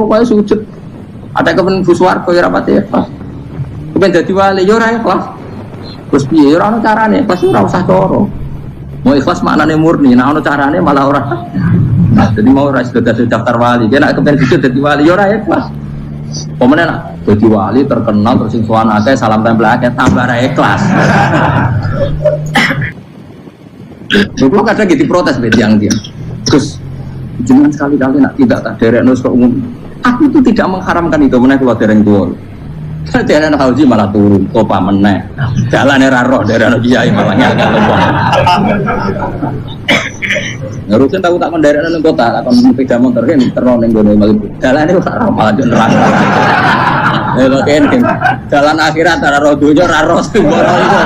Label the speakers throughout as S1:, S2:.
S1: pokoknya sujud. Ada kepen buswarga ya rapati ikhlas. Kepen dadi wali ya ora ikhlas. Terus piye ora ono carane, ikhlas ora usah cara. Mau ikhlas maknane murni, nek ono carane malah ora. Nah, jadi mau ora sudah daftar wali, kena kepen sujud dadi wali ya ora ikhlas. Pemene nak dadi wali terkenal terus sing sowan akeh salam tempel akeh tambah ra ikhlas. Dulu kadang gitu protes yang dia. Terus jangan sekali-kali nak tidak tak derek ke umum. Aku itu tidak mengharamkan itu meneh keluar dereng tua. Derek haji malah turun, topa meneh. Dalane ra roh derek kiai malah nyangka lembah. Ngurusin tahu tak menderek nang kota, akan sepeda motor kan terus ning gone Malibu. Dalane ora malah yo neraka. Lha kan dalan akhirat ora roh donya ora roh sembara iku.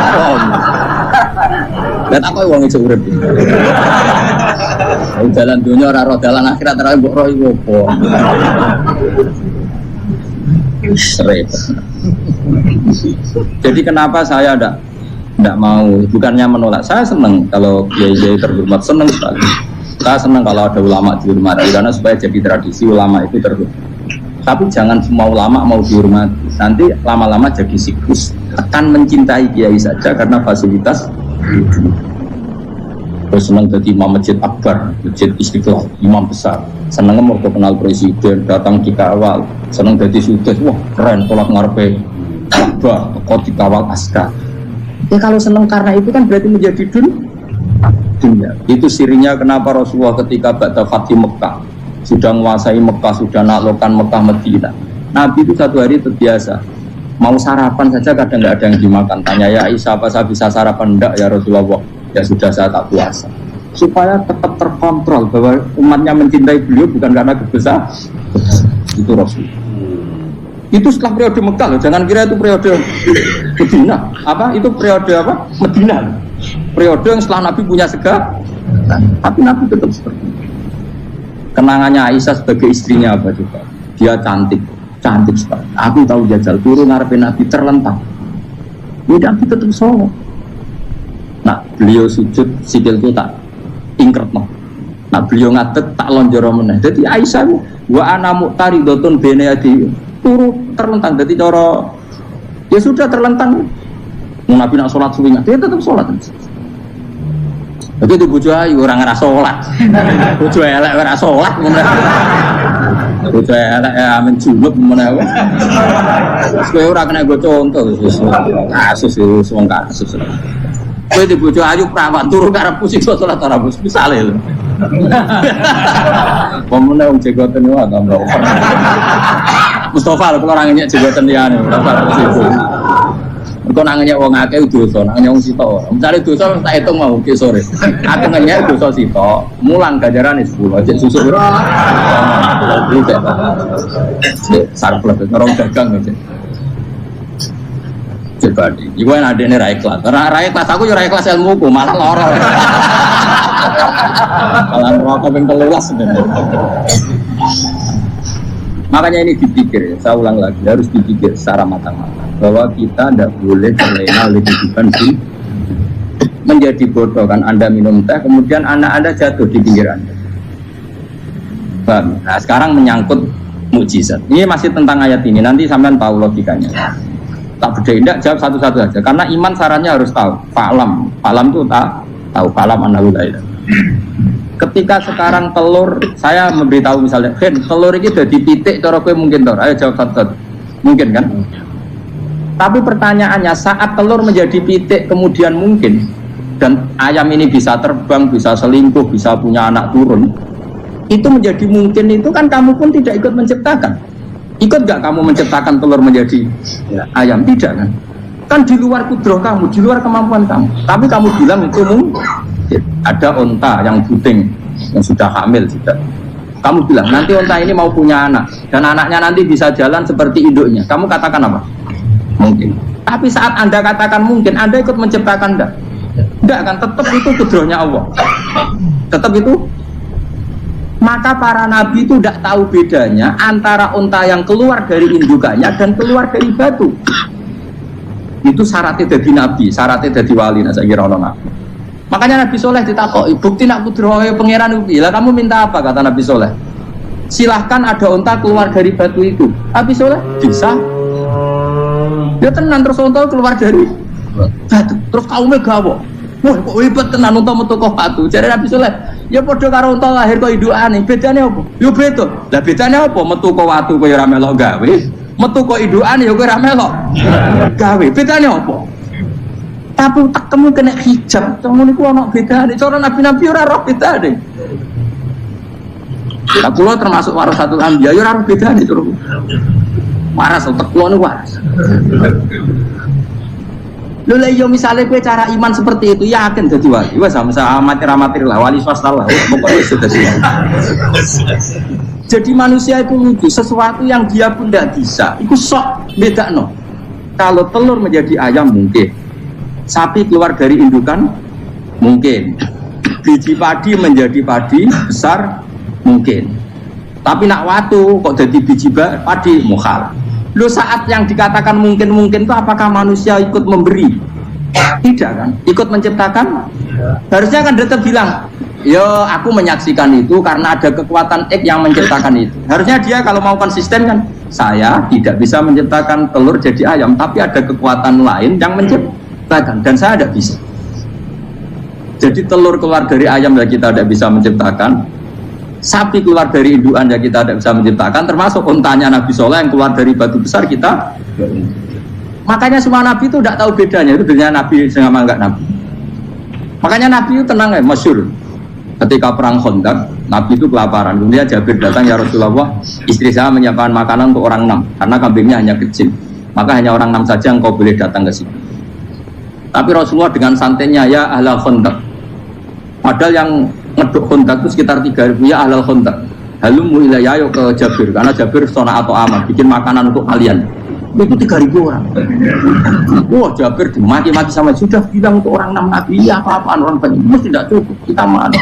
S1: Lah tak kowe wong iso urip. Dalan dunia ora roh dalan akhirat ora mbok roh iku apa. Repot. Jadi kenapa saya tidak mau, bukannya menolak, saya senang kalau kiai terhormat, senang sekali. Saya senang kalau ada ulama dihormati karena supaya jadi tradisi ulama itu terhormat. Tapi jangan semua ulama mau dihormati, nanti lama-lama jadi siklus. Akan mencintai kiai saja karena fasilitas. Terus senang jadi imam masjid akbar, masjid Istiqlal, imam besar. Senang mau kenal presiden, datang di kawal. Senang jadi sukses, wah keren, tolak ngarepe akbar, kok dikawal askar. Ya kalau senang karena itu kan berarti menjadi dunia. Itu sirinya kenapa Rasulullah ketika ba'da Fatih Mekah sudah menguasai Mekah, sudah naklukkan Mekah Madinah. Nabi itu satu hari terbiasa. Mau sarapan saja kadang nggak ada yang dimakan. Tanya ya Aisyah, apa saya bisa sarapan? Enggak ya Rasulullah. Ya sudah saya tak puasa. Supaya tetap terkontrol bahwa umatnya mencintai beliau bukan karena kebesar. Itu Rasul. Itu setelah periode Mekah loh. Jangan kira itu periode Medina. Apa? Itu periode apa? Medina. Periode yang setelah Nabi punya segala. Tapi Nabi tetap seperti itu. Kenangannya Aisyah sebagai istrinya apa juga? Dia cantik sekali. Aku tahu jajal turun ngarepin Nabi terlentang. Dia Nabi tetap solo. Nah, beliau sujud sikil itu tak ingkret no. Nah, beliau ngadeg tak lonjoro meneh. Jadi Aisyah wa ana muqtaridotun bene adi turu terlentang. Jadi cara ya sudah terlentang. Nabi nak salat suwi dia tetap salat. Tapi itu bojo ayu orang ngerasa sholat. Bojo elek ora sholat ngono. Bojo elek ya menjuluk ngono. Kowe ora kena go contoh kasus wis wong kasus. Kowe di bojo ayu prawan turu karep pusing sholat ora misale lho. Pomone wong jegoten yo ta mbok. Mustofa lho kula ora ngenyek jegoten liyane. Kau nangnya wong akeh dosa, nangnya wong sitok. Mencari dosa tak hitung mau ke sore. Aku nanya dosa sitok, mulang ganjaran 10. Cek susu bro. Sarplek orang dagang aja. Coba di. Iku yang ada nih rakyat. Rakyat aku yo rakyat ilmuku malah lorong. Kalau rokok yang kelulas sebenarnya. Makanya ini dipikir ya, saya ulang lagi, harus dipikir secara matang-matang bahwa kita tidak boleh terlena oleh kehidupan sih menjadi bodoh kan. Anda minum teh, kemudian anak Anda jatuh di pinggir Anda. Nah sekarang menyangkut mukjizat. Ini masih tentang ayat ini, nanti sampean tahu logikanya. Tak beda, tidak jawab satu-satu aja. Karena iman sarannya harus tahu. Fa'lam itu tahu. Fa'lam annahu la ilaha. Ketika sekarang telur, saya memberitahu misalnya, telur ini sudah dipitik, cara kowe mungkin tor. Ayo jawab satu-satu. Mungkin kan? Tapi pertanyaannya, saat telur menjadi pitik kemudian mungkin, dan ayam ini bisa terbang, bisa selingkuh, bisa punya anak turun, itu menjadi mungkin itu kan kamu pun tidak ikut menciptakan. Ikut gak kamu menciptakan telur menjadi ayam? Tidak kan? Kan di luar kudrah kamu, di luar kemampuan kamu. Tapi kamu bilang itu mungkin. Ada onta yang puting yang sudah hamil juga. Kamu bilang nanti onta ini mau punya anak dan anaknya nanti bisa jalan seperti induknya. Kamu katakan apa? Mungkin. Tapi saat Anda katakan mungkin, Anda ikut menciptakan enggak? Enggak kan? Tetap itu kudrahnya Allah. Tetap itu. Maka para nabi itu tidak tahu bedanya antara onta yang keluar dari indukannya dan keluar dari batu. Itu syaratnya jadi nabi, syaratnya jadi wali. Nah, saya kira orang nabi. Makanya Nabi Soleh ditakoki, bukti nak kudrahe pangeran upi. Lah kamu minta apa kata Nabi Soleh? silahkan ada unta keluar dari batu itu. Nabi Soleh bisa. Ya tenan terus unta keluar dari batu. Terus kaumnya gawo. Wah kok hebat tenan unta metu kok batu. Jare Nabi Soleh, ya padha karo unta lahir kok indukane. Bedane apa? Yo beda. Lah bedane apa? Metu kok watu kok ora melok gawe. Metu kok indukane ya kowe ora melok gawe. Bedane apa? Tapi tak temu kena hijab. Temu niku ana bedane. Cara nabi-nabi ora roh bedane. Lah kula termasuk warasatul anbiya ya ora roh bedane terus. Waras utek kula niku waras. Lho lah yo misale kowe cara iman seperti itu yakin dadi wali. Wes sama amatir-amatir lah wali swasta lah. Pokoknya sudah siap. Jadi manusia itu lucu, sesuatu yang dia pun tidak bisa. Itu sok bedakno. Kalau telur menjadi ayam mungkin. Sapi keluar dari indukan mungkin. Biji padi menjadi padi besar mungkin. Tapi nak watu kok jadi biji padi mukhal. Lu saat yang dikatakan mungkin-mungkin itu apakah manusia ikut memberi? Tidak kan? Ikut menciptakan? Harusnya kan tetap bilang, yo aku menyaksikan itu karena ada kekuatan X yang menciptakan itu. Harusnya dia kalau mau konsisten kan, saya tidak bisa menciptakan telur jadi ayam, tapi ada kekuatan lain yang menciptakan dan saya tidak bisa. Jadi telur keluar dari ayam ya kita tidak bisa menciptakan. Sapi keluar dari indukan ya kita tidak bisa menciptakan, termasuk untanya Nabi Soleh yang keluar dari batu besar kita. Makanya semua Nabi itu tidak tahu bedanya, itu bedanya Nabi sama enggak Nabi. Makanya Nabi itu tenang ya, masyhur. Ketika perang Khandaq, Nabi itu kelaparan. Kemudian Jabir datang, ya Rasulullah, istri saya menyiapkan makanan untuk orang 6 karena kambingnya hanya kecil. Maka hanya orang 6 saja yang kau boleh datang ke sini. Tapi Rasulullah dengan santainya, ya ahlal Khandaq. Padahal yang ngeduk Khandaq itu sekitar 3.000, ya ahlal Khandaq. Halumu ilayya ke Jabir, karena Jabir sona atau aman, bikin makanan untuk kalian. Itu 3.000 orang. Wah Jabir dimaki-maki sama sudah bilang untuk orang 6 Nabi, ya apa-apaan orang banyak, mesti tidak cukup, kita mana.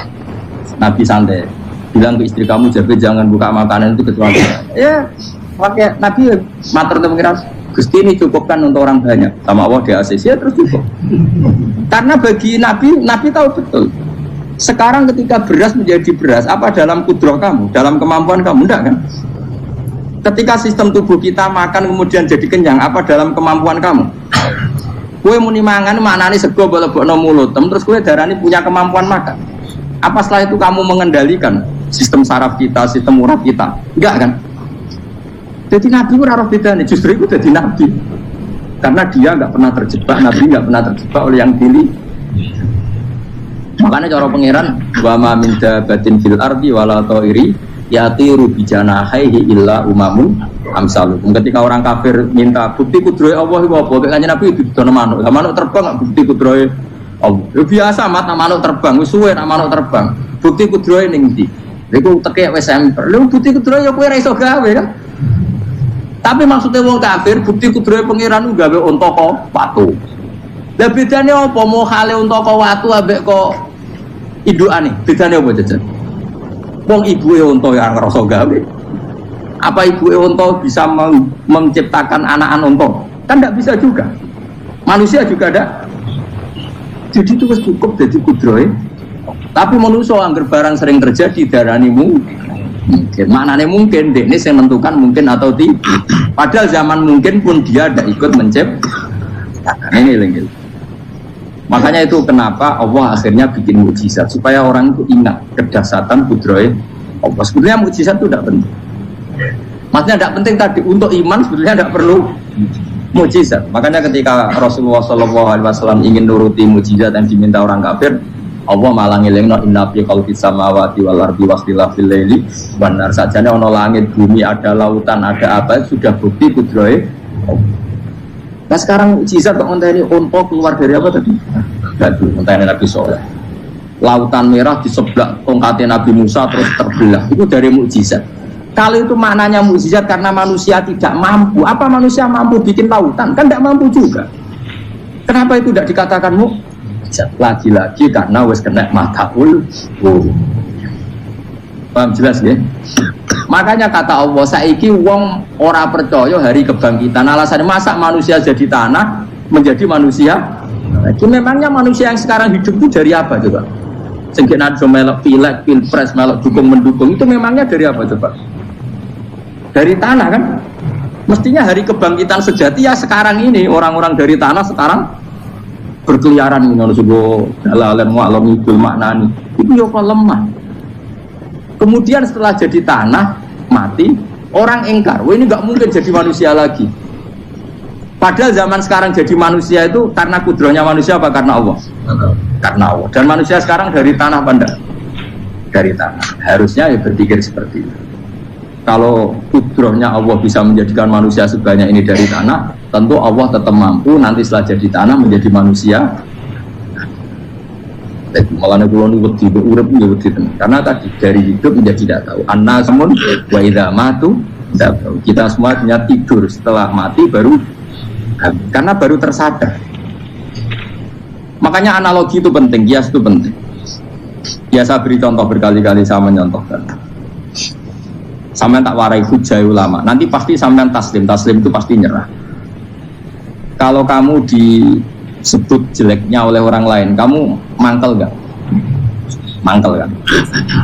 S1: Nabi santai, bilang ke istri kamu Jabir jangan buka makanan itu kecuali ya, pakai Nabi matur untuk pengiran Gusti ini cukupkan untuk orang banyak, sama Allah di ACC ya terus cukup. Karena bagi Nabi tahu betul. Sekarang ketika beras menjadi beras, apa dalam kudrah kamu, dalam kemampuan kamu, enggak kan? Ketika sistem tubuh kita makan kemudian jadi kenyang, apa dalam kemampuan kamu? Kue muni mangan maknane sego bolebokno mulut, terus kue darani punya kemampuan makan. Apa setelah itu kamu mengendalikan sistem saraf kita, sistem urat kita? Enggak kan? Jadi Nabi ora roh bedane, justru itu jadi Nabi. Karena dia enggak pernah terjebak, Nabi enggak pernah terjebak oleh yang pilih. Makanya cara pangeran wa ma min dabatin fil ardi wala ta'iri yatiru bi janahihi illa umamun amsalukum. Ketika orang kafir minta bukti kudrohe Allah iku apa? Kanjeng Nabi didono manuk. Lah manuk terbang bukti kudrohe Allah. Ya biasa mat manuk terbang wis suwe nak manuk terbang. Bukti kudrohe ning ndi? Iku tekek wis semper. Lha bukti kudrohe ya kowe ora iso gawe kan. Tapi maksudnya wong kafir bukti kudrohe pangeran ku gawe unta kok watu. Lah bedane apa mau hale unta kok watu ambek kok indukane? Bedane apa jajan? Wong ibuke unta ya ngrasa gawe. Apa ibuke unta bisa menciptakan anak-anak unta? Kan tidak bisa juga. Manusia juga ada. Jadi itu cukup jadi kudrohe. Tapi manusia anggar barang sering terjadi darani mungkin. Maknane mungkin dekne sing menentukan mungkin atau tidak. Padahal zaman mungkin pun dia tidak ikut menciptakan. Ini lagi. Makanya itu kenapa Allah akhirnya bikin mukjizat supaya orang itu ingat kedahsyatan kudrohe Allah. Sebenarnya mukjizat itu tidak penting. Maksudnya tidak penting tadi untuk iman sebenarnya tidak perlu mukjizat. Makanya ketika Rasulullah SAW ingin nuruti mukjizat yang diminta orang kafir, Allah malah ngelingno inna fi khalqis samawati wal ardi wakhtilafil laili wan nar. Sajane ana langit bumi ada lautan ada apa sudah bukti kudrohe Allah. Nah sekarang mukjizat kok ngenteni unta keluar dari apa tadi? Batu, ngenteni Nabi Soleh. Lautan merah di sebelah tongkatnya Nabi Musa terus terbelah. Itu dari mukjizat. Kalau itu maknanya mukjizat karena manusia tidak mampu. Apa manusia mampu bikin lautan? Kan tidak mampu juga. Kenapa itu tidak dikatakan mukjizat? Lagi-lagi karena wis kena mataul. Paham jelas ya? Makanya kata Allah, saiki wong ora percaya hari kebangkitan. Alasannya masa manusia jadi tanah menjadi manusia? Jadi memangnya manusia yang sekarang hidup itu dari apa coba? Sehingga ada melok pileg, pilpres, melok dukung mendukung itu memangnya dari apa coba? Dari tanah kan? Mestinya hari kebangkitan sejati ya sekarang ini orang-orang dari tanah sekarang berkeliaran ini harus go dalam mu'alam idul maknani itu ya kok lemah. Kemudian setelah jadi tanah mati orang engkar, wah ini nggak mungkin jadi manusia lagi. Padahal zaman sekarang jadi manusia itu karena kudrohnya manusia apa karena Allah? Karena Allah. Dan manusia sekarang dari tanah pandang, dari tanah. Harusnya ya berpikir seperti itu. Kalau kudrohnya Allah bisa menjadikan manusia sebanyak ini dari tanah, tentu Allah tetap mampu nanti setelah jadi tanah menjadi manusia. Malah kulon wedi urip ya wedi tenan. Karena tadi dari hidup menjadi tidak tahu. Annasamun wa idza matu tidak tahu. Kita semua hanya tidur, setelah mati baru karena baru tersadar. Makanya analogi itu penting, kias itu penting. Biasa beri contoh berkali-kali saya menyontohkan. Sampean tak warai hujah ulama. Nanti pasti sampean taslim itu pasti nyerah. Kalau kamu disebut jeleknya oleh orang lain, kamu mangkel gak? Mangkel kan?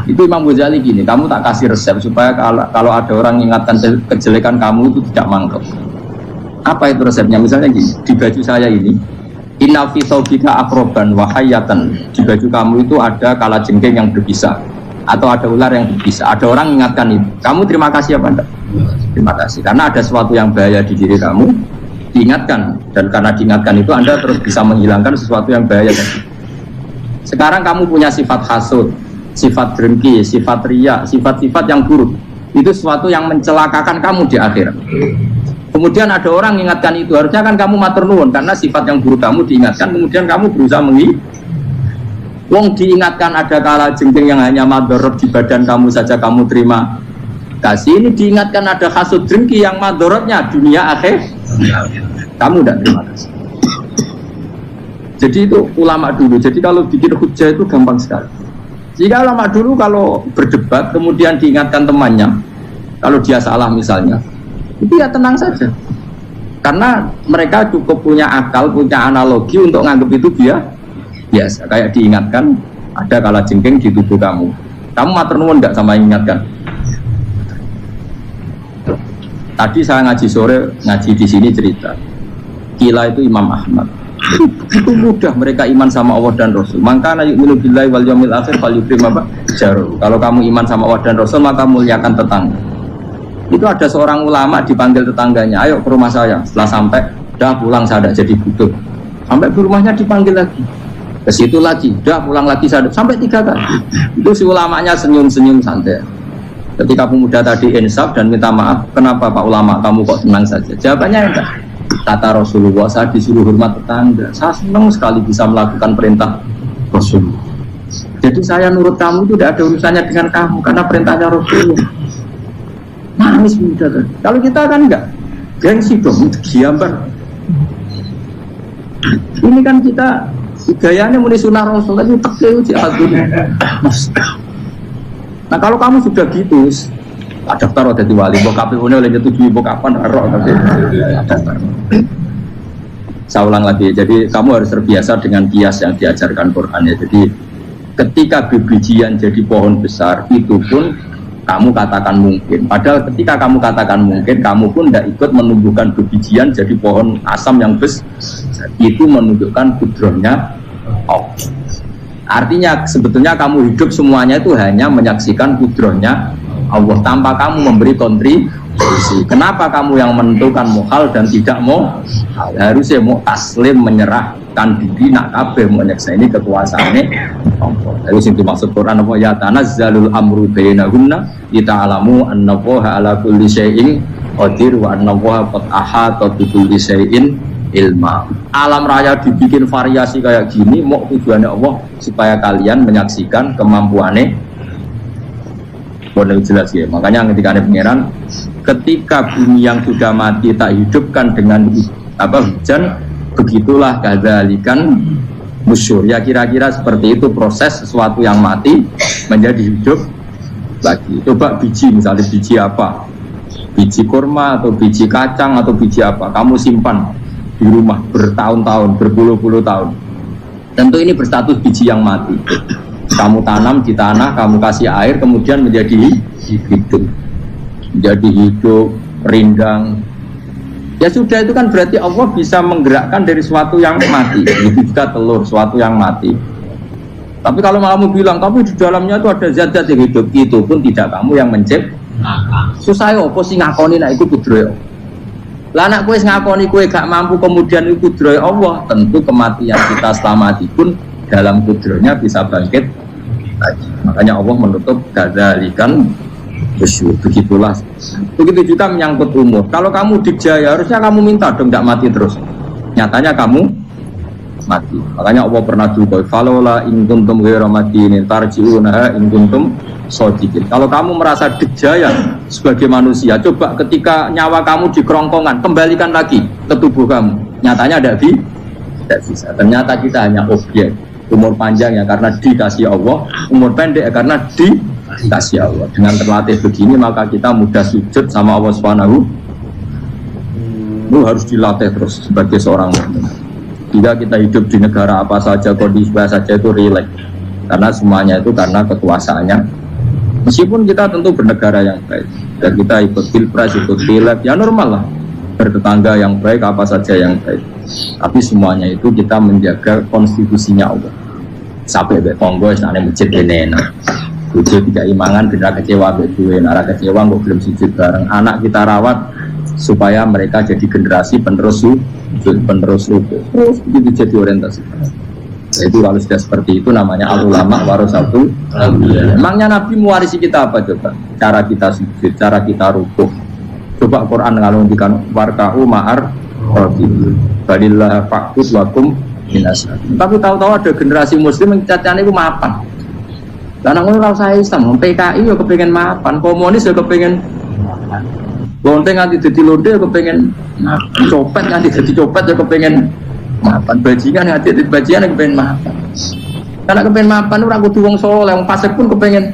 S1: Itu Imam Ghazali gini, kamu tak kasih resep supaya kalau ada orang mengingatkan kejelekan kamu itu tidak mangkel. Apa itu resepnya? Misalnya gini, di baju saya ini, inna fi thawbika akroban wa hayatan. Di baju kamu itu ada kalajengking yang berbisa, atau ada ular yang berbisa. Ada orang mengingatkan itu. Kamu terima kasih apa enggak? Terima kasih. Karena ada sesuatu yang bahaya di diri kamu, diingatkan. Dan karena diingatkan itu Anda terus bisa menghilangkan sesuatu yang bahaya tadi. Sekarang kamu punya sifat hasud, sifat dengki, sifat riya, sifat-sifat yang buruk. Itu sesuatu yang mencelakakan kamu di akhirat. Kemudian ada orang mengingatkan itu, harusnya kan kamu matur nuwun karena sifat yang buruk kamu diingatkan, kemudian kamu berusaha wong diingatkan ada kalajengking yang hanya madorot di badan kamu saja kamu terima kasih. Ini diingatkan ada hasud dengki yang madorotnya dunia akhir, kamu tidak terima kasih. Jadi itu ulama dulu. Jadi kalau bikin hujah itu gampang sekali. Jika ulama dulu kalau berdebat kemudian diingatkan temannya, kalau dia salah misalnya, itu ya tenang saja. Karena mereka cukup punya akal, punya analogi untuk nganggap itu biasa. Kayak diingatkan ada kalajengking di tubuh kamu. Kamu matur nuwun enggak sama ingatkan? Tadi saya ngaji sore, ngaji di sini cerita. Kila itu Imam Ahmad. Itu mudah mereka iman sama Allah dan Rasul. Maka yu'minu billahi wal yaumil akhir falyukrim apa? Jaru. Kalau kamu iman sama Allah dan Rasul maka muliakan tetangga. Itu ada seorang ulama dipanggil tetangganya, ayo ke rumah saya. Setelah sampai, dah pulang saya tidak jadi butuh. Sampai di rumahnya dipanggil lagi, ke situ lagi, dah pulang lagi saya sampai 3 kali. Itu si ulamanya senyum-senyum santai. Ketika pemuda tadi insaf dan minta maaf, kenapa Pak Ulama kamu kok tenang saja? Jawabannya enggak. Kata Rasulullah, saya disuruh hormat tetangga. Saya senang sekali bisa melakukan perintah Rasulullah. Jadi saya nurut kamu itu tidak ada urusannya dengan kamu karena perintahnya Rasulullah. Nangis muda kan. Kalau kita kan enggak, gengsi dong, diambar. Ini kan kita gayanya muni sunnah Rasul kan itu jihadun. Nah kalau kamu sudah gitu, daftar ada di wali, mbok KPU-ne oleh nyetujui mbok kapan roh tapi daftar. Saya ulang lagi, jadi kamu harus terbiasa dengan kias yang diajarkan Quran ya. Jadi ketika bijian jadi pohon besar itu pun kamu katakan mungkin. Padahal ketika kamu katakan mungkin, kamu pun tidak ikut menumbuhkan bijian jadi pohon asam yang besar. Itu menunjukkan kudrohnya Allah. Artinya sebetulnya kamu hidup semuanya itu hanya menyaksikan kudrohnya Allah tanpa kamu memberi kontribusi. Kenapa kamu yang menentukan muhal dan tidak mau? Harusnya mau taslim, menyerahkan diri nak kabeh mau nyekseni kekuasaane Allah. Terus itu maksud Quran apa ya tanazzalul amru bainahunna lita'lamu annallaha ala kulli syai'in qadir wa annallaha qad ahata bi kulli syai'in ilma. Alam raya dibikin variasi kayak gini mau tujuannya Allah supaya kalian menyaksikan kemampuannya. Boleh jelas ya. Makanya ketika ada pangeran, ketika bumi yang sudah mati tak hidupkan dengan hujan, begitulah kadzalikan musyur. Ya kira-kira seperti itu proses sesuatu yang mati menjadi hidup lagi. Coba biji, misalnya biji apa? Biji kurma atau biji kacang atau biji apa? Kamu simpan di rumah bertahun-tahun, berpuluh-puluh tahun. Tentu ini berstatus biji yang mati. Kamu tanam di tanah, kamu kasih air, kemudian menjadi hidup, rindang. Ya sudah, itu kan berarti Allah bisa menggerakkan dari sesuatu yang mati. Itu juga telur, sesuatu yang mati. Tapi kalau kamu bilang, tapi di dalamnya itu ada zat-zat yang hidup, itu pun tidak kamu yang menciptakan. Susah ya, apa sih ngakoni nak itu kudroy Allah. Lah anak kue ngakoni kue gak mampu kemudian itu kudroy Allah, tentu kematian kita setelah mati pun dalam kudroynya bisa bangkit lagi. Makanya Allah menutup gadzalikan begitulah. Begitu juga menyangkut umur. Kalau kamu dijaya, harusnya kamu minta dong tidak mati terus. Nyatanya kamu mati. Makanya Allah pernah juga, falola in kuntum ghairu madinin tarji'unaha in kuntum shodiqin. Kalau kamu merasa dijaya sebagai manusia, coba ketika nyawa kamu di kerongkongan, kembalikan lagi ke tubuh kamu. Nyatanya tidak bisa. Ternyata kita hanya objek. Umur panjang ya karena dikasih Allah, umur pendek ya karena dikasih Allah. Dengan terlatih begini maka kita mudah sujud sama Allah Subhanahu. Itu harus dilatih terus sebagai seorang mukmin. Jika kita hidup di negara apa saja, kondisi apa saja itu rileks, karena semuanya itu karena kekuasaannya. Meskipun kita tentu bernegara yang baik dan kita ikut pilpres, ikut pileg, ya normal lah. Bertetangga yang baik, apa saja yang baik. Tapi semuanya itu kita menjaga konstitusinya Allah. Sampai betonggo sana masjid ini, tujuh tiga imangan, tidak kecewa beduin, arah kecewa nggak belum sujud bareng. Anak kita rawat supaya mereka jadi generasi penerus ruku. Terus itu jadi orientasi. Itu kalau sudah seperti itu namanya al-ulama warasatul anbiya. Emangnya Nabi mewarisi kita apa coba? Cara kita sujud, cara kita ruku. Coba Quran ngalungkan warka'u ma'ar rabbih. Balillah faqud wakum minas. Tapi tahu-tahu ada generasi muslim yang cacane iku mapan. Lah nang ngono saya Islam, PKI yo kepengin mapan, komunis yo kepengin lonte nganti dadi lonte yo kepengin copet nganti dadi copet yo kepengin mapan, bajingan nganti dadi bajingan yo kepengin mapan. Karena kepengin mapan ora kudu wong saleh, wong fasik pun kepengin.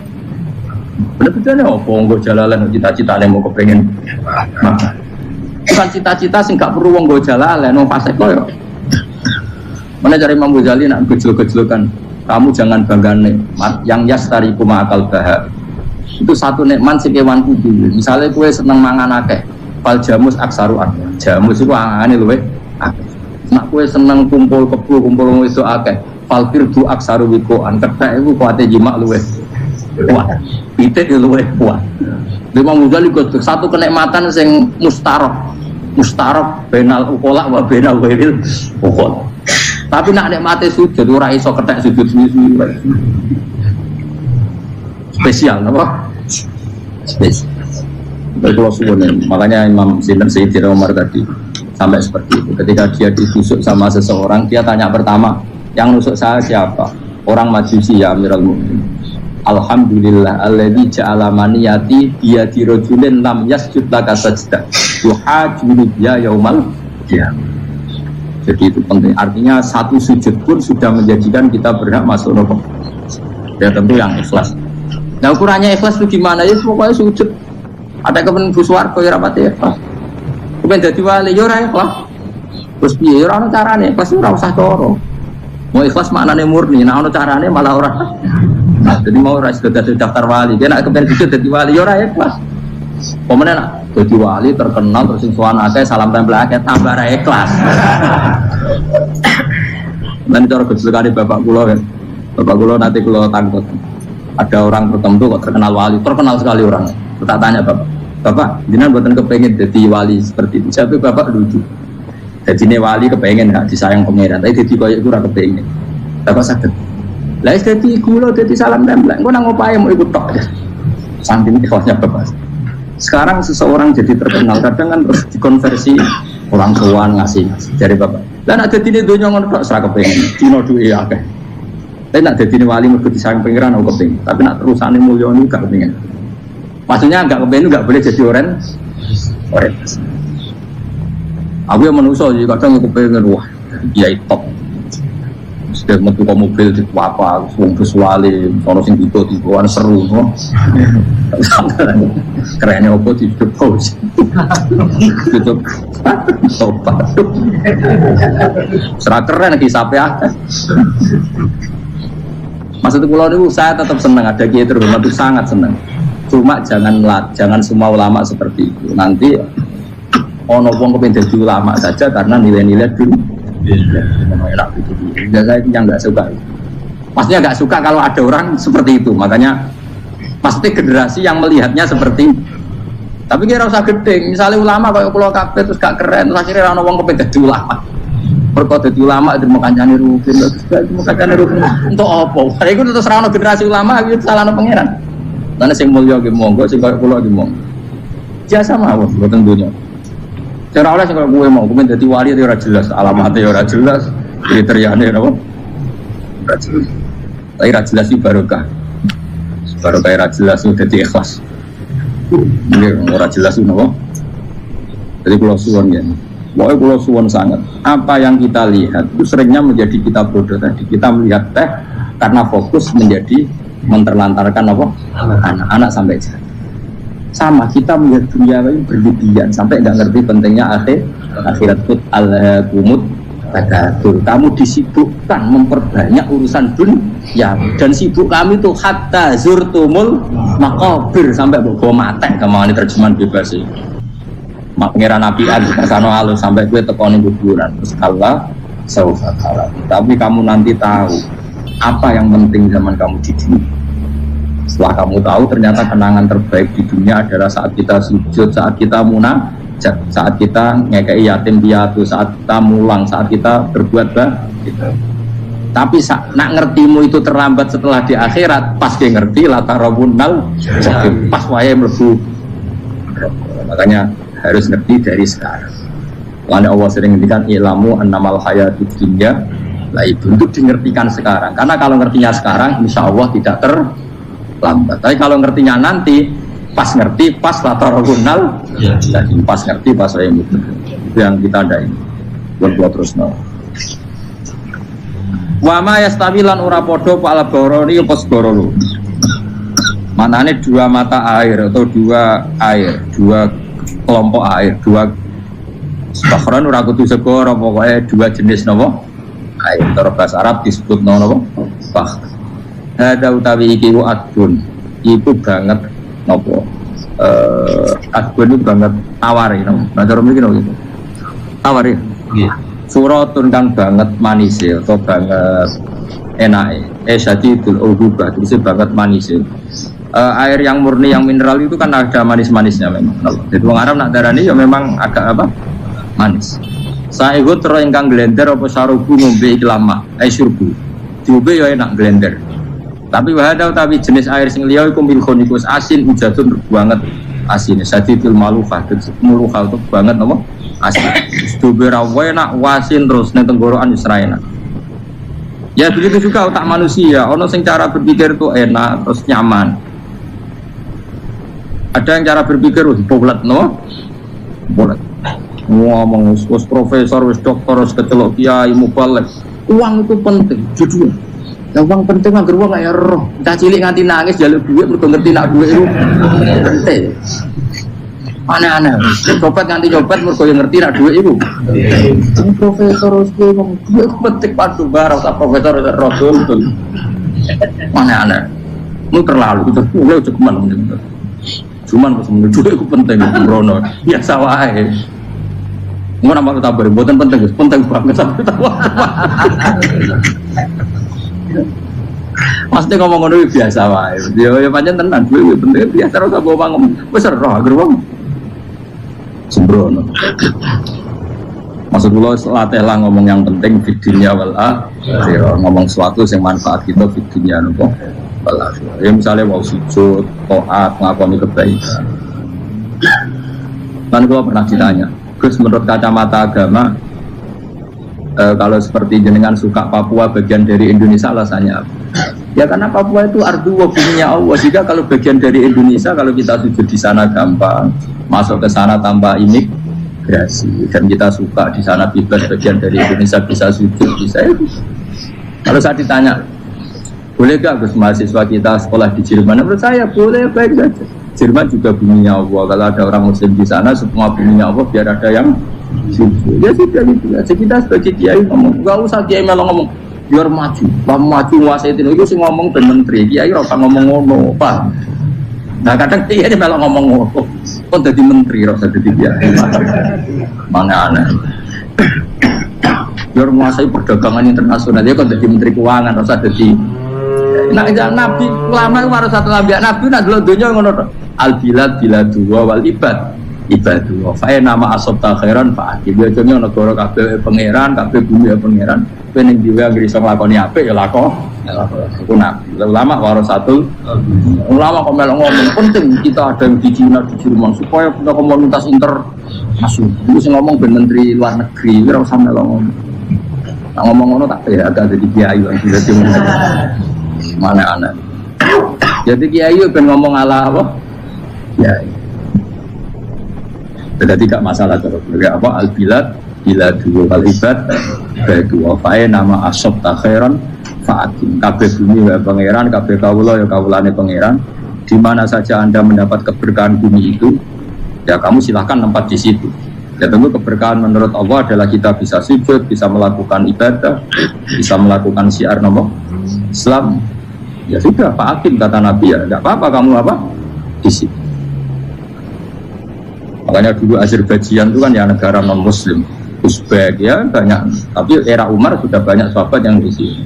S1: Bener-bener opo nggo jalalan cita-citane mau kepengin mapan. Bukan cita-cita sing gak perlu wong nggo jalalan, wong fasik kok yo. Mana cari Imam Ghazali nak gejol-gejolkan, kamu jangan bangga nikmat yang yastariku ma'akal bahar. Itu satu nikmat si kewan kudu. Misalnya kue seneng mangan akeh, fal jamus aksaru akeh. Jamus itu angane luwe akeh. Nak kue seneng kumpul kebu, kumpul itu akeh, fal firdu aksaru wikoan. Kethek iku kuwate jimak luwe kuat. Pitik luwe kuat. Imam Ghazali kudu satu kenikmatan sing mustarok benal ukola wa benal wiril ukol. Tapi nak nikmati sujud ora iso kethek sujud suwi-suwi. Spesial apa? Spesial. Kalau suwun, makanya Imam Sayyidina Umar tadi sampai seperti itu. Ketika dia ditusuk sama seseorang, dia tanya pertama, yang nusuk saya siapa? Orang Majusi ya Amirul Mukminin. Alhamdulillah alladzi ja'ala maniyati biyadi rajulin lam yasjud laka sajdah. Yuhajulu ya yaumal qiyamah. Jadi itu penting. Artinya satu sujud pun sudah menjadikan kita berhak masuk neraka. Ya tentu yang ikhlas. Nah ukurannya ikhlas itu gimana? Ya pokoknya sujud. Ada kepen buswarga ya rapati ikhlas. Kepen jadi wali ya ora ikhlas. Terus piye ora ono carane? Ikhlas ora usah cara. Mau ikhlas maknane murni, nah ono carane malah ora. Nah, jadi mau ora sudah daftar wali. Dia nak kepen sujud jadi wali ya ora ikhlas. Pemene nak jadi wali terkenal terus sing sowan akeh salam tempel akeh tambah ra ikhlas. Lan cara gejolakane bapak kula kan. Bapak kula nanti kula tangkut. Ada orang tertentu kok terkenal wali, terkenal sekali orangnya. Tak tanya bapak, jenengan mboten kepengin jadi wali seperti itu. Tapi bapak lucu. Dadine wali kepengin gak disayang pangeran, tapi dadi koyo iku ora kepengin. Bapak saged. Lah wis dadi kula dadi salam tempel. Engko nang opahe mau ikut tok. Saking ikhlasnya bapak. Sekarang seseorang jadi terkenal, kadang kan terus dikonversi orang tuan ngasih dari bapak. Dan ada di dunia ngono tok ora kepengin, dino duwe akeh. Tapi nak dadi wali mergo disayang pangeran aku kepengin, tapi nak terusane mulya niku gak kepengin. Maksudnya enggak kepengin enggak boleh jadi oren. Aku yang manusia jadi kadang kepengin wah, dia top. Sudah metu ke mobil di apa, wong visuale, ono sing tiba-tiba seru no. Kerennya opo di pose. Gitu. Sobat. Serah keren iki sampe akeh. Maksud kula niku saya tetap senang ada kiai terhormat itu sangat senang. Cuma jangan semua ulama seperti itu. Nanti ono wong kepengin dadi ulama saja karena nilai-nilai dulu. Ya, enak gitu. Saya yang enggak suka. Maksudnya enggak suka kalau ada orang seperti itu. Makanya pasti generasi yang melihatnya seperti itu. Tapi kira usah gede. Misalnya ulama kayak kula kabeh terus gak keren, terus akhirnya ono wong kepengin dadi ulama. Perkara dadi ulama itu mau kancane rugen, mau kancane rugen. Untuk apa? Iku terus ra ono generasi ulama iki salahno pangeran. Lan sing mulya ki monggo, sing kaya kula ki monggo. Jasa mawon mboten donya. Cara oleh sing kaya kowe mau kuwi dadi wali ora jelas, alamate ora jelas, kriteriane napa? Ora jelas. Tapi ra jelas iki barokah. Barokah ra jelas dadi ikhlas. Nggih ora jelas napa? Jadi kula suwun ya. Pokoknya kalau suwon sangat, apa yang kita lihat itu seringnya menjadi kita bodoh tadi. Kita melihat teh karena fokus menjadi menterlantarkan apa? Anak-anak sampai jatuh. Sama kita melihat dunia ini berlebihan sampai nggak ngerti pentingnya akhirat put al-kumut takatsur. Kamu disibukkan memperbanyak urusan dunia dan sibuk kami itu hatta zurtumul maqabir sampai bawa mate kemana terjemahan bebas sih. Pangeran Nabi Adi kasano halus sampai gue tekoni kuburan terus kalah saufa kalah. Tapi kamu nanti tahu apa yang penting zaman kamu di dunia. Setelah kamu tahu ternyata kenangan terbaik di dunia adalah saat kita sujud, saat kita munajat, saat kita ngekei yatim piatu, saat kita mulang, saat kita berbuat baik. Tapi nak ngertimu itu terlambat setelah di akhirat, pas dia ngerti latarabunal, pas wae mlebu. Makanya harus ngerti dari sekarang. Lalu Allah sering ngendikan ilmu annamal hayatud dunya lah itu untuk dingertikan sekarang. Karena kalau ngertinya sekarang, insya Allah tidak terlambat. Tapi kalau ngertinya nanti, pas ngerti, pas latarabunal, jadi pas ngerti, pas saya itu yang kita ada ini. Buat terus no. Wama yastawilan ora podo pala boroni apa segorolo. Manane dua mata air atau dua kelompok air, dua bahkan ora kudu segoro, pokoknya dua jenis nopo air. Cara bahasa Arab disebut nopo bah. Ada utawi iki ku adun, itu banget nopo. Adun itu banget tawari nopo. Nah cara mriki nopo gitu. Tawari. Nggih. Suratun kang banget manis atau banget enake. Syadidul ubah, terus banget manis. Air yang murni yang mineral itu kan ada manis-manisnya memang. Jadi wong Arab nak darani ya memang agak apa? Manis. Saegot terus ingkang glender apa sarubu ngombe iki lama, surbu. Diombe ya enak glender. Tapi wahada utawi jenis air sing liya iku milkhonikus asin ujatun banget asin. Sadidul malufah, muluhal itu banget apa? Asin. Diombe ra enak wasin terus ning tenggorokan wis ra enak. Ya begitu juga otak manusia, ono sing cara berpikir itu enak terus nyaman. Ada yang cara berpikir bulat no, bulat. Ngomong wis profesor, wis dokter, wis kecelok kiai mubalek. Uang itu penting, jujur. Ya uang penting agar uang kayak roh. Cah cilik nganti nangis jaluk duit, mergo ngerti nak duit itu penting. Aneh-aneh. Copet nganti copet mergo ngerti nak duit itu. Profesor wis ngomong duit penting padu barang tak profesor roh betul. Aneh-aneh. Mu terlalu itu mulai cukup mana. Cuman pas menuju itu penting Brono biasa wae mau nama kita berbuatan penting banget sampai tahu pasti ngomong itu biasa wae ya panjang tenan gue penting biasa harus bawa ngomong besar roh agar ngomong sembrono maksud gue latih lah ngomong yang penting di dunia wal akhirah ngomong sesuatu yang manfaat kita di dunia nopo. Ya misalnya mau sujud, taat, ngakoni kebaikan. Kan gue pernah ditanya, Gus menurut kacamata agama, kalau seperti jenengan suka Papua bagian dari Indonesia alasannya apa? Ya karena Papua itu ardu buminya Allah. Jika kalau bagian dari Indonesia, kalau kita sujud di sana gampang, masuk ke sana tanpa imigrasi, dan kita suka di sana bebas bagian dari Indonesia bisa sujud, bisa itu. Kalau saya ditanya, boleh gak Gus mahasiswa kita sekolah di Jerman? Menurut saya boleh, baik saja. Jerman juga buminya Allah. Kalau ada orang Muslim di sana, semua buminya Allah biar ada yang sujud. Ya sudah gitu aja. Kita sebagai kiai ngomong, gak usah kiai malah ngomong. biar maju, nguasai itu sih ngomong ben menteri, kiai ora ngomong ngono, Pak. Nah kadang kiai malah ngomong ngono, kok jadi menteri ora jadi kiai. Mana aneh. Biar menguasai perdagangan internasional, dia kok jadi menteri keuangan, ora jadi. Nah Nabi ulama itu harus satu nabi nak dulu dunia ngono. Al bilad biladu wal ibad. Ibadu fa nama asabta khairan fa akibat itu ono negara kabeh pangeran, kabeh bumi pangeran. Kowe ning dhewe anggere iso nglakoni apik ya lakon. Iku nabi. Ulama warasatul ulama kok melok ngomong penting kita ada di Cina di Jerman supaya punya komunitas internasional. Itu sing ngomong ben menteri luar negeri ora usah melok ngomong. Nah, ngomong ngono tak ya agak jadi kiai lagi jadi mana aneh. Jadi kiai ben ngomong ala apa? Kiai. Jadi tidak masalah terus. Apa al-bilad biladu wal ibad badu wa nama asob takhiran fa'atin kabeh bumi wa pangeran kabeh kawula ya kawulane pangeran. Di mana saja Anda mendapat keberkahan bumi itu ya kamu silahkan tempat di situ. Ya tentu keberkahan menurut Allah adalah kita bisa sujud, bisa melakukan ibadah, bisa melakukan syiar nama Islam. Ya sudah Pak Hakim kata Nabi ya tidak apa-apa kamu apa di situ. Makanya dulu Azerbaijan itu kan ya negara non Muslim, Uzbek ya banyak. Tapi era Umar sudah banyak sahabat yang di sini.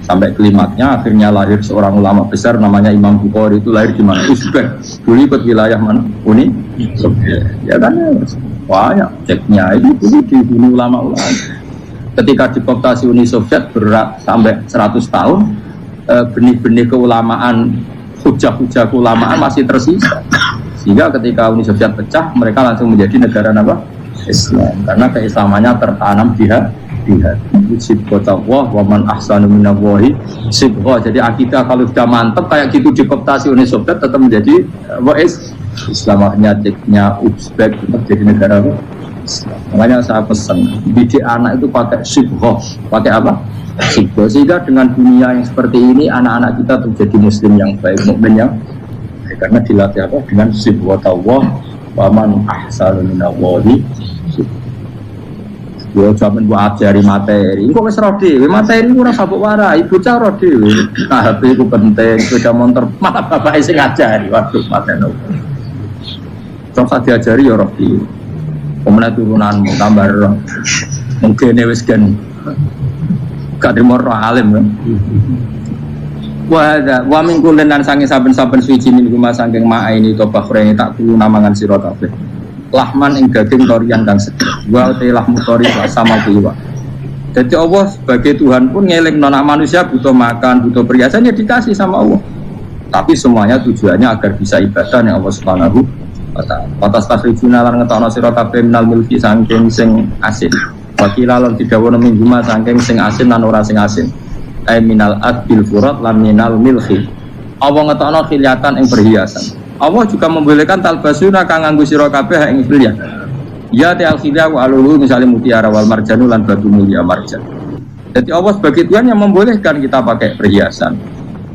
S1: Sampai klimaknya akhirnya lahir seorang ulama besar namanya Imam Bukhari itu lahir di mana? Uzbek. Dulu ikut wilayah mana? Uni Soviet. Ya kan ya. Banyak ceknya itu dibunuh ulama-ulama. Ketika dikooptasi Uni Soviet berat sampai 100 tahun, benih-benih keulamaan, hujah-hujah keulamaan masih tersisa. Sehingga ketika Uni Soviet pecah, mereka langsung menjadi negara apa? Islam. Karena keislamannya tertanam di hati. Sibghatullah wa man ahsanu minallahi sibghah. Jadi akidah kalau sudah mantap kayak gitu dikooptasi Uni Soviet tetap menjadi Islam. Akhirnya ceknya Uzbek menjadi negara Islam. Makanya saya pesan didik anak itu pakai sibghah. Pakai apa? Sibghah. Sehingga dengan dunia yang seperti ini anak-anak kita menjadi muslim yang baik, mukmin yang karena dilatih apa dengan sibghatullah wa man ahsanu minallahi. Yo jaman buat ajari materi. Kok wis ro dhewe materi ora sabuk warai, bocah ro dhewe. HP ku penting, sepeda motor malah bapak sing ngajari. Waduh mateno. Coba diajari ya ro dhewe. Pemene turunanmu tambah ro. Mungkin wis gen gak dimoro alim kan. Wa min kullin lan sange saben-saben suci min guma sangking maa ini to bakhrene tak kulo namangan sira kabeh. Lahman ing daging torian kang sedih. Wa te lahmu tori sama kuwa. Jadi Allah sebagai Tuhan pun ngeling anak manusia butuh makan, butuh perhiasan ya dikasih sama Allah. Tapi semuanya tujuannya agar bisa ibadah yang Allah Subhanahu wa taala. Patas takhrijuna lan ngetokno sira kabeh minal milki sangking sing asin. Wakilalan didhawuhna min guma sangking sing asin lan ora sing asin. Ay minal adbil furat lan minal milhi. Allah ngetokno khiliatan ing perhiasan. Allah juga membolehkan talbasuna kang nganggo sira kabeh ing khiliyah. Ya ta'al khiliyah wa alulu misalnya mutiara wal marjanu lan batu mulia marjan. Jadi Allah sebagai Tuhan yang membolehkan kita pakai perhiasan.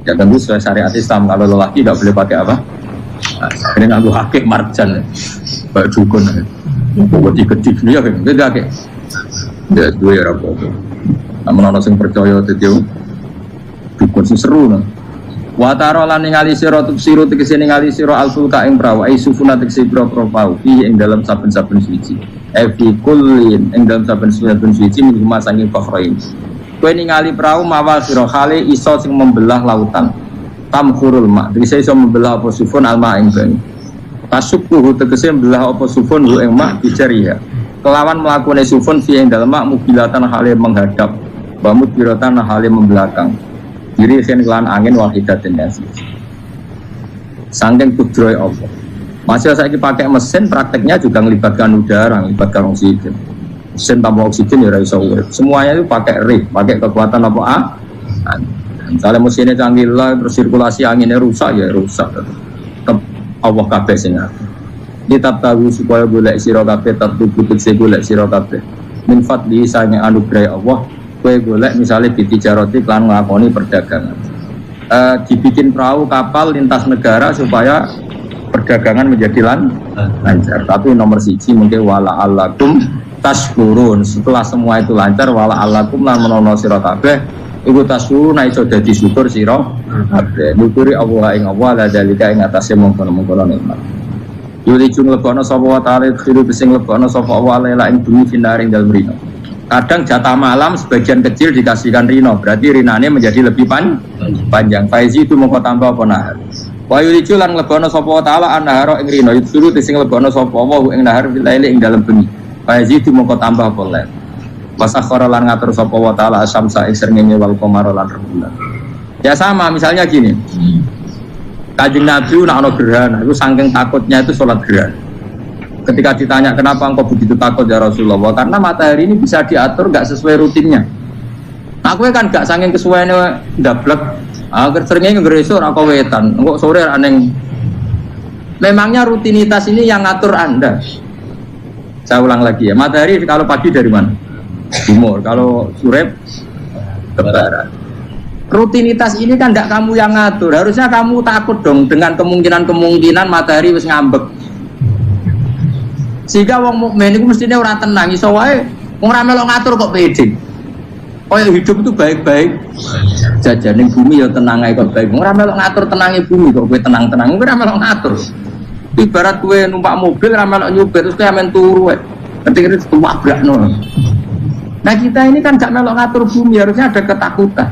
S1: Ya tentu sesuai syariat Islam kalau lelaki tidak boleh pakai apa? Ini nganggo hakik marjan. Kayak dukun. Buat dikedik dia kan beda kek. Ya duwe ora apa-apa. Namun ana sing percaya dadi dukun sing seru nah. Wa taro lan ningali sira tufsiru tegese ningali sira alfulka ing prawa ai sufuna tegese pro-pro ing dalam saben-saben suci. Fi kullin ing dalam saben-saben suci min huma sanging fakhrain. Kowe ningali prau mawal sira khale iso sing membelah lautan. Tamkhurul ma, tegese iso membelah apa sufun alma ing banyu. Tasukku tegese membelah apa sufun hu ing ma bijariha. Kelawan melakukan sufun fi ing dalem mak mubilatan hale menghadap, bamut biratan hale membelakang. Diri khen kelan angin wahidatin dan siji. Sangking kudroy Allah. Masih saya pakai mesin, prakteknya juga melibatkan udara, melibatkan oksigen. Mesin tanpa oksigen ya iso urip. Semuanya itu pakai rig, pakai kekuatan apa? Misalnya mesinnya canggih lah, terus sirkulasi anginnya rusak ya rusak. Tetap Allah kabeh sing ngatur. Kitab tahu supaya golek sira kabeh tertutup sing golek sira kabeh. Min fadli sanya anugerah Allah. Kue golek misalnya bitijaroti klan ngelakoni perdagangan. Dibikin perahu kapal lintas negara supaya perdagangan menjadi lancar. Tapi nomor siji mungkin wala alakum tashkurun. Setelah semua itu lancar wala alakum lan menono sira kabeh iku tasuna iso dadi syukur sira kabeh nyukuri Allah ing Allah la dalika ing atase mongkon-mongkon nikmat yuli jung lebono sapa wa ta'ala khiru sing lebono sapa wa la ing bumi finaring dalem rino kadang jatah malam sebagian kecil dikasihkan rino berarti rinane menjadi lebih panjang faizi itu mongko tambah apa nahar wa yuli lan lebono sapa wa ta'ala anharo ing rino itu sing lebono sapa wa ing nahar bilaili ing dalem bengi faizi itu mongko tambah apa lan wasakhara lan ngatur sapa wa ta'ala asyamsa ing srengenge wal qamara lan rembulan. Ya sama misalnya gini. Kanjeng Nabi nak ono gerhana itu saking takutnya itu sholat gerhana. Ketika ditanya kenapa engkau begitu takut ya Rasulullah? Karena matahari ini bisa diatur enggak sesuai rutinnya. Aku kan enggak saking kesuwaine ndablek. Agar srengenge ngresuk ora wetan. Engko sore aneng. Memangnya rutinitas ini yang ngatur Anda. Saya ulang lagi ya. Matahari kalau pagi dari mana? Timur, kalau sore ke barat. Rutinitas ini kan tidak kamu yang ngatur. Harusnya kamu takut dong dengan kemungkinan matahari wis ngambek. Sehingga wong mukmin itu mestinya ora tenang iso wae wong ora melok ngatur kok pede. Kaya hidup itu baik-baik. Jajane bumi ya tenang ae kok baik. Wong ora melok ngatur tenange bumi kok kowe tenang-tenang. Kowe ora melok ngatur. Ibarat kowe numpak mobil ora melok nyupir terus kowe amen turu wae. Ketika itu wabrakno. Nah kita ini kan gak melok ngatur bumi, harusnya ada ketakutan.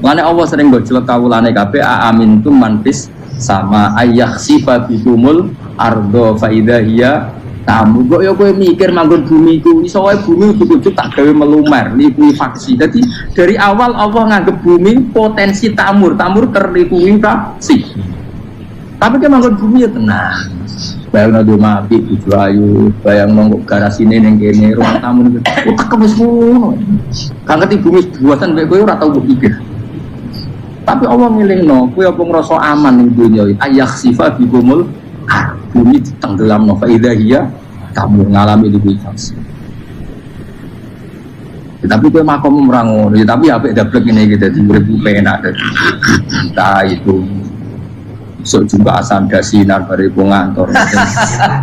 S1: Makanya Allah sering gojlek kawulane kabeh amintum manfis sama ayakhsifa bikumul ardo fa idza hiya tamu. Kok ya kowe mikir manggon bumi iku iso wae bumi ujug-ujug tak gawe melumer, likuifaksi. Jadi dari awal Allah nganggep bumi potensi tamur terlikuifaksi. Tapi kan manggon bumi ya tenang. Bayang nado mati, tujuh ayu, bayang nongok garasine neng kene, ruang tamu neng kene, utak kemes ngono. Kang ngerti bumi buatan baik kowe ora tau berpikir. Tapi Allah milih no, kowe apa ngrasa aman ning dunya iki? Ayakhsifa bikumul bumi tenggelam no fa idza hiya kamu ngalami likuifaksi. Tapi kowe makom ora ngono, tapi apik dablek ngene iki dadi urip penak dadi. Entah itu sok jumpa asam dasinan bari pengantor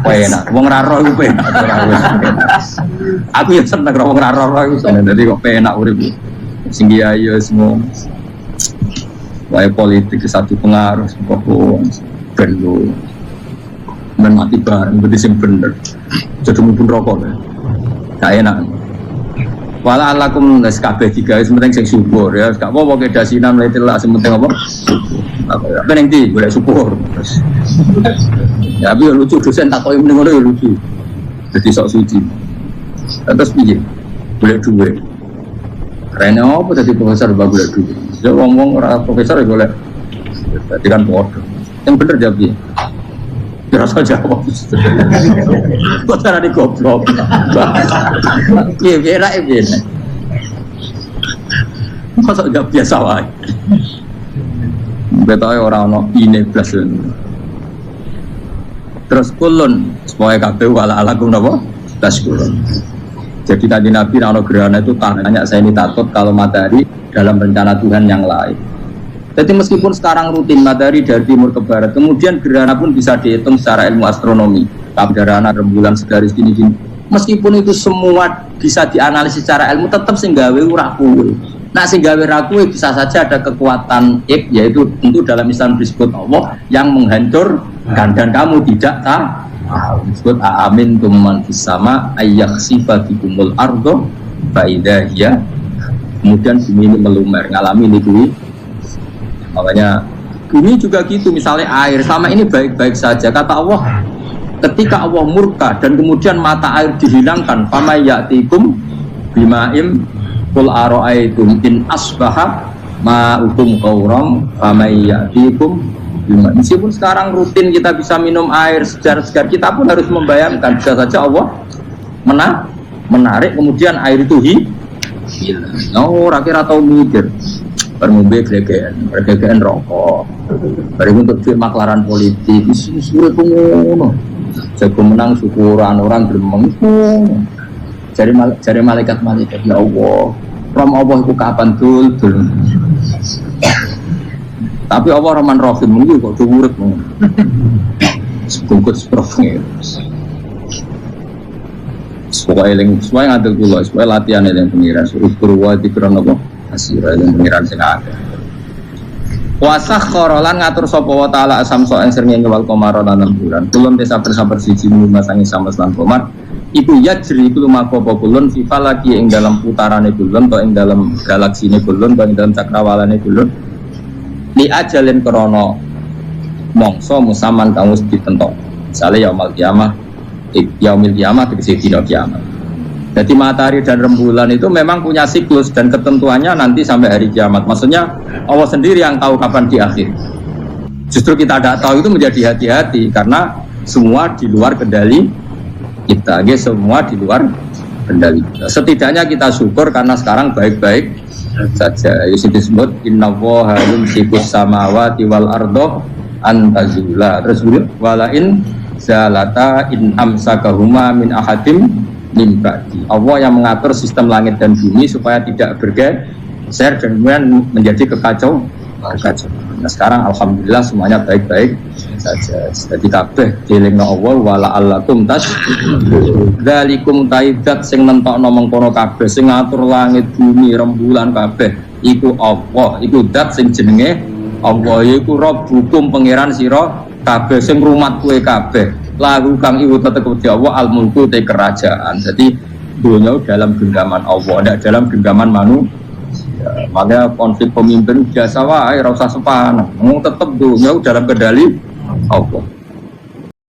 S1: penak wong ra roh iku penak ora wis aku ya seneng wong ra roh iku dadi kok penak urip sing ayo semua wae politik satu pengaruh pokok perlu mati bareng berarti sing bener jadi mumpun rokok gak enak wala alakum nas kabeh digawe sementing sing syukur ya gak apa-apa ke dasinan mletilah sementing apa apa ning ndi golek syukur ya tapi lucu dosen takoki mending ngono ya lucu dadi sok suci terus piye golek duit rene apa dadi profesor mbak golek duit ya wong-wong ora profesor ya golek dadi kan podo yang bener jawab piye rasa jawab kok carane goblok piye ra piye masa gak biasa wae betae ora ono ini plus terus kulun supaya kabeh wala alakum napa tas kulun jadi tadi Nabi ono gerhana itu tanya saya ini takut kalau matahari dalam rencana Tuhan yang lain. Jadi meskipun sekarang rutin matahari dari timur ke barat, kemudian gerhana pun bisa dihitung secara ilmu astronomi. Gerhana rembulan segaris gini-gini. Meskipun itu semua bisa dianalisis secara ilmu, tetap sing gawe ora kuwe. Nah sing gawe ra kuwe bisa saja ada kekuatan yaitu tentu dalam Islam disebut Allah yang menghancurkan dan kamu tidak tahu. Disebut amin tumman fis sama ayakhsifa bikumul ardo fa idza hiya. Kemudian bumi ini melumer, ngalami nikui. Makanya bumi juga gitu, misalnya air sama ini baik-baik saja kata Allah ketika Allah murka dan kemudian mata air dihilangkan fama ya'tikum bima'im qul ara'aytum in asbaha ma'ukum qawram fama ya'tikum bima'im. Meskipun sekarang rutin kita bisa minum air segar-segar, kita pun harus membayangkan bisa saja Allah menarik kemudian air itu hilang. No, rakyat atau mikir ngombe gregean rokok. Bari untuk maklaran politik suwe ngono. Jago menang syukuran orang gremeng. Jare malaikat ya Allah. Rom Allah iku kapan dul. Tapi Allah Rahman Rahim iki kok urip ngono. Sebungkut profil. Supaya eling, supaya ngadil kula, supaya latihan eling pengiran. Suruh wa dikron apa? asira yang pengiran sing akeh. Wasakhkhara lan ngatur sapa wa taala asamso ing srengenge wal qamara lan bulan. Kulun desa saber siji masangi samas lan qamar. Iku yajri iku lumaku apa kulun fi falaki ing dalam putarane kulun atau ing dalam galaksine kulun atau ing dalam cakrawalane kulun. Li ajalin krana mangsa musaman kang wis ditentok. Misale yaumul kiamah, yaumil kiamah tegese dina kiamat. Jadi matahari dan rembulan itu memang punya siklus dan ketentuannya nanti sampai hari kiamat. Maksudnya Allah sendiri yang tahu kapan di akhir. Justru kita tidak tahu itu menjadi hati-hati karena semua di luar kendali kita. Semua di luar kendali kita. Setidaknya kita syukur karena sekarang baik-baik saja. Itu disebut innallaha yumsikus samawati wal ardo an tazula. Terus walain zalata in amsakahuma min ahadim limbadi. Allah yang mengatur sistem langit dan bumi supaya tidak bergeser dan kemudian menjadi kekacauan. Nah sekarang alhamdulillah semuanya baik-baik saja. Jadi kabeh dilingno Allah wala allakum tas dzalikum taidat sing nentokno mengkono kabeh sing ngatur langit bumi rembulan kabeh iku Allah, iku zat sing jenenge Allah, iku Rabbukum pangeran sira kabeh sing rumat kowe kabeh. Lagu kang ibu tetap di Allah al-mulku te kerajaan. Jadi dunia dalam genggaman Allah, tidak dalam genggaman manusia. Makanya konflik pemimpin biasa wae, rasa sepanah. Tetap dunia dalam kendali Allah.